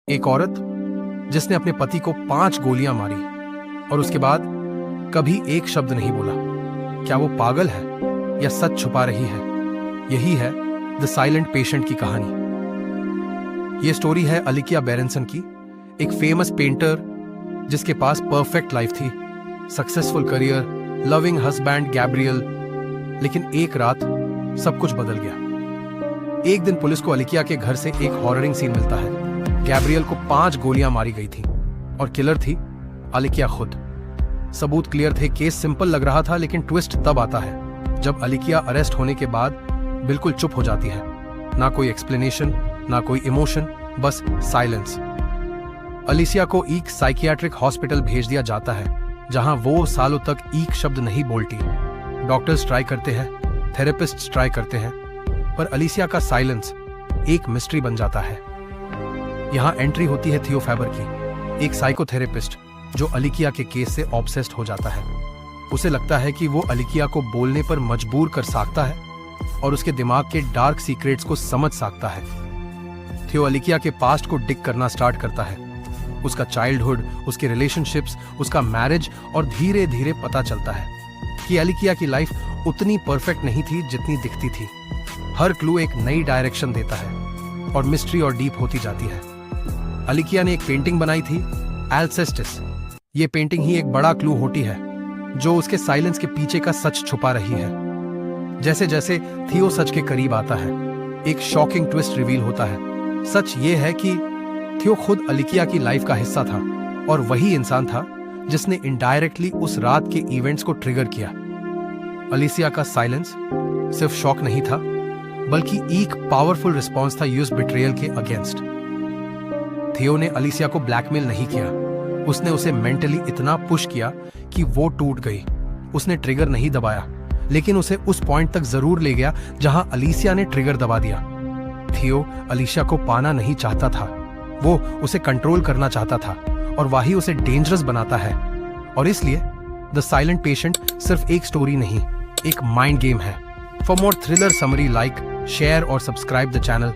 एक औरत जिसने अपने पति को 5 गोलियां मारी और उसके बाद कभी एक शब्द नहीं बोला। क्या वो पागल है या सच छुपा रही है? यही है द साइलेंट पेशेंट की कहानी। ये स्टोरी है अलिकिया बेरेंसन की, एक फेमस पेंटर जिसके पास परफेक्ट लाइफ थी, successful career, loving husband Gabriel. लेकिन एक रात सब कुछ बदल गया। एक दिन पुलिस को अलिकिया के घर से एक हॉररिंग सीन मिलता है। गैब्रियल को 5 गोलियां मारी गई थी और किलर थी अलिकिया खुद। सबूत क्लियर थे, केस सिंपल लग रहा था, लेकिन ट्विस्ट तब आता है जब अलिकिया अरेस्ट होने के बाद बिल्कुल चुप हो जाती है। ना कोई एक्सप्लेनेशन, ना कोई इमोशन, बस साइलेंस। अलिसिया को एक साइकियाट्रिक हॉस्पिटल भेज दिया जाता है जहां वो सालों तक एक शब्द नहीं बोलती। डॉक्टर्स ट्राई करते हैं, थेरेपिस्ट्स ट्राई करते हैं, पर अलिसिया का साइलेंस एक मिस्ट्री बन जाता है। यहां एंट्री होती है थियो फैबर की, एक साइकोथेरेपिस्ट जो अलिकिया के केस से ऑब्सेस्ड हो जाता है। उसे लगता है कि वो अलिकिया को बोलने पर मजबूर कर सकता है और उसके दिमाग के डार्क सीक्रेट्स को समझ सकता है। थियो अलिकिया के पास्ट को डिग करना स्टार्ट करता है, उसका चाइल्डहुड, उसके रिलेशनशिप्स, उसका मैरिज, और धीरे धीरे पता चलता है कि अलिकिया की लाइफ उतनी परफेक्ट नहीं थी जितनी दिखती थी। हर क्लू एक नई डायरेक्शन देता है और मिस्ट्री और डीप होती जाती है। अलिकिया ने एक पेंटिंग बनाई थी, एल्सेस्टिस। ये पेंटिंग ही एक बड़ा क्लू होती है जो उसके साइलेंस के पीछे का सच छुपा रही है। जैसे जैसे थियो सच के करीब आता है, एक शॉकिंग ट्विस्ट रिवील होता है। सच ये है कि थियो खुद अलिकिया की लाइफ का हिस्सा था और वही इंसान था जिसने इनडायरेक्टली उस रात के इवेंट्स को ट्रिगर किया। अलिसिया का साइलेंस सिर्फ शॉक नहीं था, बल्कि एक पावरफुल रिस्पॉन्स था यूएस बिट्रेयल के अगेंस्ट। थियो ने अलिसिया को ब्लैकमेल नहीं किया, उसने उसे मेंटली इतना पुश किया कि वो टूट गई। उसने ट्रिगर नहीं दबाया, लेकिन उसे उस पॉइंट तक जरूर ले गया जहां अलिसिया ने ट्रिगर दबा दिया। थियो अलिसिया को पाना नहीं चाहता था, वो उसे कंट्रोल करना चाहता था, और वही उसे डेंजरस बनाता है। और इसलिए द साइलेंट पेशेंट सिर्फ एक स्टोरी नहीं, एक माइंड गेम है। For more thriller summary, like, share और सब्सक्राइब द चैनल।